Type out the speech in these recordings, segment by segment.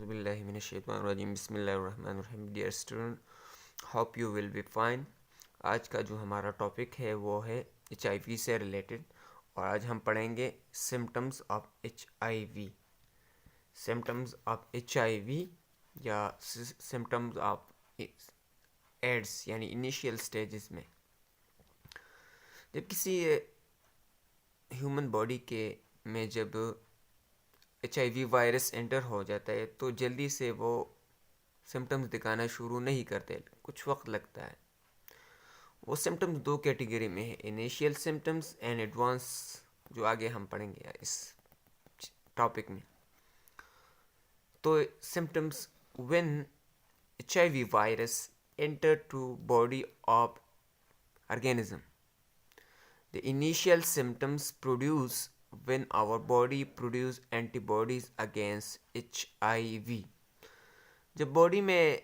باللہ من الشیطان الرجیم بسم اللہ الرحمن الرحیم. Dear student, hope you will be fine. آج کا جو ہمارا ٹاپک ہے وہ ہے ایچ آئی وی سے ریلیٹڈ, اور آج ہم پڑھیں گے symptoms of H I V. Symptoms of H I V یا سمٹمز آف ایڈس یعنی انیشیل سٹیجز میں. جب کسی ہیومن باڈی میں جب H I V virus enter ہو جاتا ہے تو جلدی سے وہ سمٹمز دکھانا شروع نہیں کرتے, کچھ وقت لگتا ہے. وہ سمٹمز دو کیٹیگری میں ہے, انیشیل سمٹمز اینڈ ایڈوانس, جو آگے ہم پڑھیں گے اس ٹاپک میں. تو symptoms when H I V virus enter to body of organism. The initial symptoms produce when our body produce antibodies against HIV. جب باڈی میں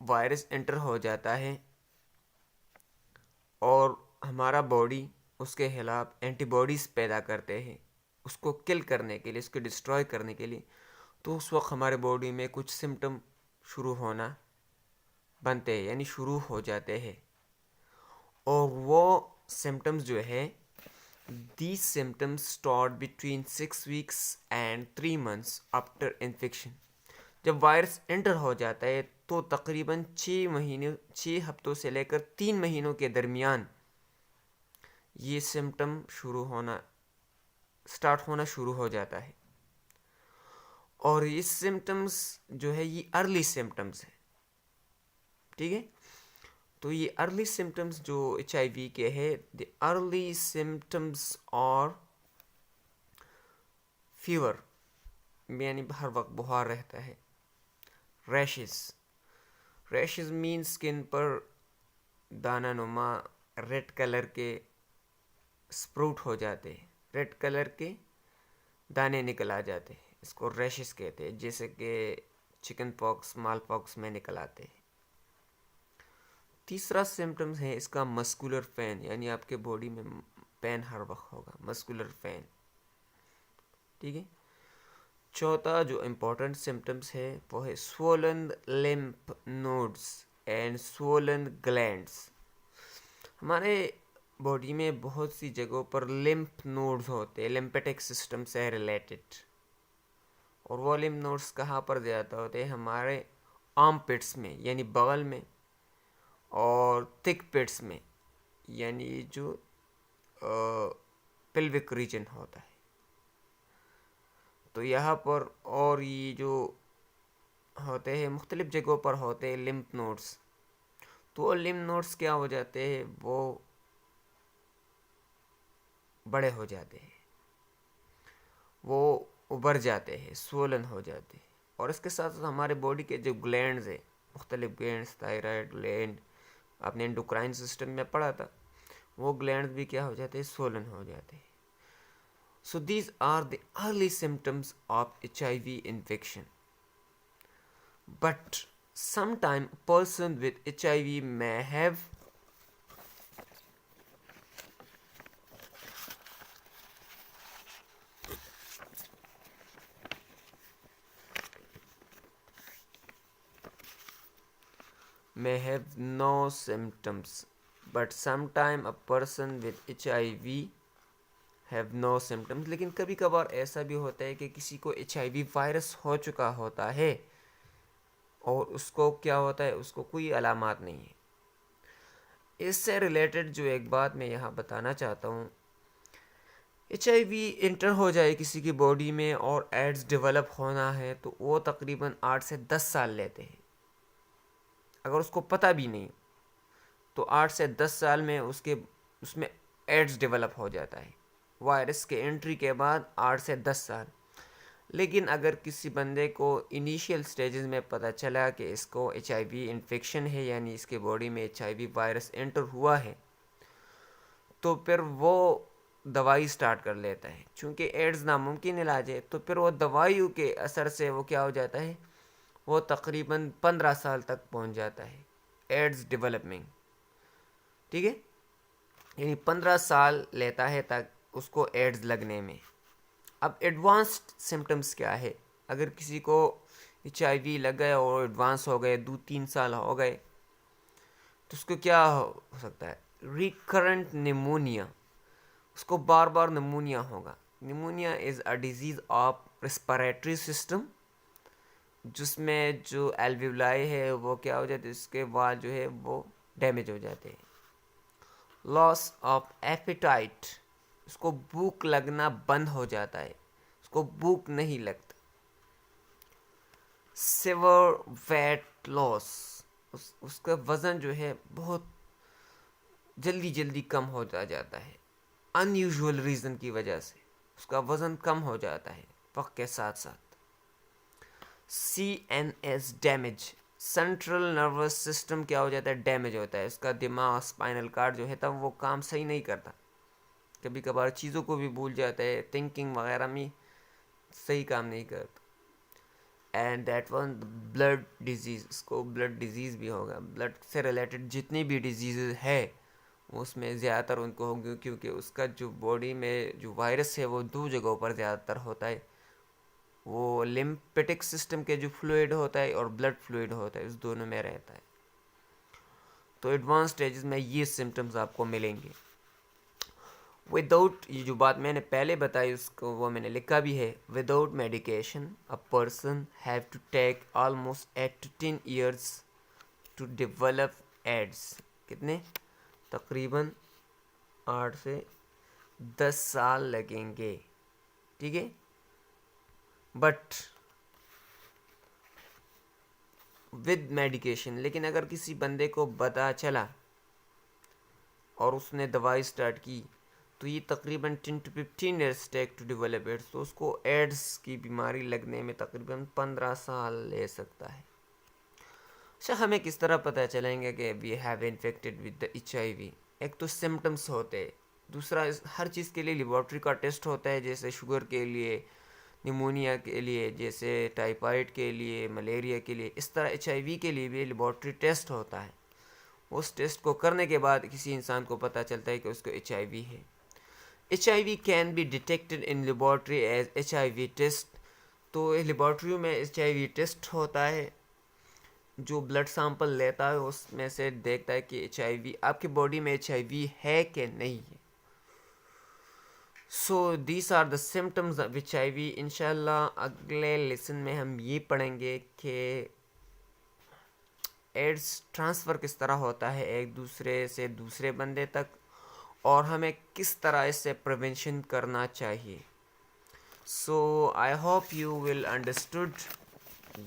وائرس انٹر ہو جاتا ہے اور ہمارا باڈی اس کے خلاف اینٹی باڈیز پیدا کرتے ہیں اس کو کل کرنے کے لیے, اس کو ڈسٹروائے کرنے کے لیے, تو اس وقت ہمارے باڈی میں کچھ سمٹم شروع ہونا بنتے ہیں یعنی شروع ہو جاتے ہیں. اور وہ سمٹمز جو ہے these symptoms start between 6 weeks and 3 months after infection. جب وائرس انٹر ہو جاتا ہے تو تقریباً 6 ہفتوں سے لے کر 3 مہینوں کے درمیان یہ سمٹم سٹارٹ ہونا شروع ہو جاتا ہے. اور یہ سمٹمز جو ہے یہ ارلی سمٹمز ہے, ٹھیک ہے. تو یہ ارلی سمٹمز جو ایچ آئی وی کے ہے, دی ارلی سمٹمز اور فیور یعنی ہر وقت بخار رہتا ہے. ریشز مین سکن پر دانہ نما ریڈ کلر کے اسپروٹ ہو جاتے ہیں, ریڈ کلر کے دانے نکل آ جاتے ہیں, اس کو ریشز کہتے ہیں, جیسے کہ چکن پاکس, اسمال پاکس میں نکل آتے ہیں. تیسرا سمٹمز ہے اس کا مسکولر پین, یعنی آپ کے باڈی میں پین ہر وقت ہوگا, مسکولر پین, ٹھیک ہے. چوتھا جو امپورٹنٹ سمٹمز ہے وہ ہے سوولن لمف نوڈز اینڈ سوولن گلینڈز. ہمارے باڈی میں بہت سی جگہوں پر لمف نوڈز ہوتے ہیں, لمپیٹک سسٹم سے ریلیٹڈ. اور وہ لمف نوڈز کہاں پر زیادہ ہوتے ہیں؟ ہمارے آرم پٹس میں یعنی بغل میں, اور تھک پٹس میں یعنی جو پلوک ریجن ہوتا ہے. تو یہاں پر اور یہ جو ہوتے ہیں مختلف جگہوں پر ہوتے ہیں لمف نوڈز. تو وہ لمف نوڈز کیا ہو جاتے ہیں, وہ بڑے ہو جاتے ہیں, وہ ابھر جاتے ہیں, سوولن ہو جاتے ہیں. اور اس کے ساتھ ساتھ ہمارے باڈی کے جو گلینڈز ہیں, مختلف گلینڈز, تھائرائڈ گلینڈ, آپ نے انڈوکرائن سسٹم میں پڑھا تھا, وہ گلینڈز بھی کیا ہو جاتے ہیں, سوولن ہو جاتے ہیں. So these are the early symptoms of HIV infection. But sometime a person with HIV may have no symptoms. But sometime a person with HIV have no symptoms. لیکن کبھی کبھار ایسا بھی ہوتا ہے کہ کسی کو ایچ آئی وی وائرس ہو چکا ہوتا ہے اور اس کو کیا ہوتا ہے, اس کو کوئی علامات نہیں ہے. اس سے ریلیٹڈ جو ایک بات میں یہاں بتانا چاہتا ہوں, ایچ آئی وی انٹر ہو جائے کسی کی باڈی میں اور ایڈز ڈیولپ ہونا ہے تو وہ تقریباً 8 سے 10 سال لیتے ہیں. اگر اس کو پتہ بھی نہیں تو 8 سے 10 سال میں اس میں ایڈز ڈیولپ ہو جاتا ہے, وائرس کے انٹری کے بعد 8 سے 10 سال. لیکن اگر کسی بندے کو انیشیل سٹیجز میں پتہ چلا کہ اس کو ایچ آئی وی انفیکشن ہے, یعنی اس کے باڈی میں H I V virus enter ہوا ہے, تو پھر وہ دوائی سٹارٹ کر لیتا ہے. چونکہ ایڈز ناممکن علاج ہے تو پھر وہ دوائیوں کے اثر سے وہ کیا ہو جاتا ہے, وہ تقریباً 15 سال تک پہنچ جاتا ہے ایڈز ڈیولپمنٹ, ٹھیک ہے. یعنی 15 سال لیتا ہے تک اس کو ایڈز لگنے میں. اب ایڈوانسڈ سمٹمز کیا ہے؟ اگر کسی کو ایچ آئی وی لگ گئے اور ایڈوانس ہو گئے 2-3 سال ہو گئے تو اس کو کیا ہو سکتا ہے ریکرنٹ نیمونیا، اس کو بار بار نمونیا ہوگا. Pneumonia is a disease of respiratory system جس میں جو الویولائی ہے وہ کیا ہو جاتے ہیں، اس کے بعد جو ہے وہ ڈیمیج ہو جاتے ہیں. لاس آف ایپیٹائٹ، اس کو بھوک لگنا بند ہو جاتا ہے، اس کو بھوک نہیں لگتا. سیور ویٹ لاس، اس کا وزن جو ہے بہت جلدی کم ہوتا جاتا ہے ان یوزول ریزن کی وجہ سے، اس کا وزن کم ہو جاتا ہے وقت کے ساتھ ساتھ. C N S damage, central nervous system کیا ہو جاتا ہے ڈیمیج ہوتا ہے، اس کا دماغ اسپائنل کارڈ جو ہے تب وہ کام صحیح نہیں کرتا، کبھی کبھار چیزوں کو بھی بھول جاتا ہے، تھنکنگ وغیرہ میں صحیح کام نہیں کرتا. And that one blood disease, اس کو بلڈ ڈیزیز بھی ہوگا. بلڈ سے ریلیٹڈ جتنی بھی ڈیزیزز ہے اس میں زیادہ تر ان کو ہوگی کیونکہ اس کا جو باڈی میں جو وائرس ہے وہ 2 جگہوں پر زیادہ تر ہوتا ہے، وہ لمپیٹک سسٹم کے جو فلوئڈ ہوتا ہے اور بلڈ فلوئڈ ہوتا ہے، اس دونوں میں رہتا ہے. تو ایڈوانس سٹیجز میں یہ سمٹمز آپ کو ملیں گے. وداؤٹ، یہ جو بات میں نے پہلے بتائی اس کو وہ میں نے لکھا بھی ہے، without medication a person have to take almost 8 to 10 years to develop AIDS. کتنے؟ تقریباً 8 سے 10 سال لگیں گے، ٹھیک ہے. بٹ ود میڈیکیشن، لیکن اگر کسی بندے کو پتہ چلا اور اس نے دوائی سٹارٹ کی تو یہ تقریباً 10 to 15 years take to develop AIDS, تو اس کو ایڈس کی بیماری لگنے میں تقریباً 15 سال لے سکتا ہے. اچھا، ہمیں کس طرح پتہ چلیں گے کہ we have infected with the H I V? ایک تو سمٹمس ہوتے ہیں، دوسرا ہر چیز کے لیے لیبارٹری کا ٹیسٹ ہوتا ہے، جیسے شوگر کے لیے، نیمونیا کے لیے، جیسے ٹائیفائڈ کے لیے، ملیریا کے لیے، اس طرح ایچ آئی وی کے لیے بھی لیبارٹری ٹیسٹ ہوتا ہے. اس ٹیسٹ کو کرنے کے بعد کسی انسان کو پتہ چلتا ہے کہ اس کو ایچ آئی وی ہے. H I V can be detected in laboratory as H I V test. تو لیبارٹریوں میں ایچ آئی وی ٹیسٹ ہوتا ہے، جو بلڈ سیمپل لیتا ہے اس میں سے دیکھتا ہے کہ ایچ آئی وی آپ کی باڈی میں ایچ آئی وی ہے کہ نہیں ہے. So these are the symptoms of H I V. انشاءاللہ اگلے لیسن میں ہم یہ پڑھیں گے کہ ایڈس ٹرانسفر کس طرح ہوتا ہے ایک دوسرے سے دوسرے بندے تک، اور ہمیں کس طرح اس سے پریونشن کرنا چاہیے. So I hope you will understood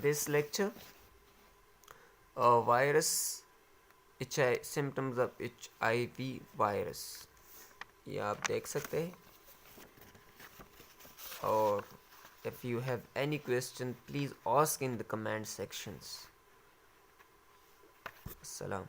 this lecture. Virus symptoms of H I V virus, یہ آپ دیکھ سکتے ہیں. اور if you have any question please ask in the comment sections. السلام.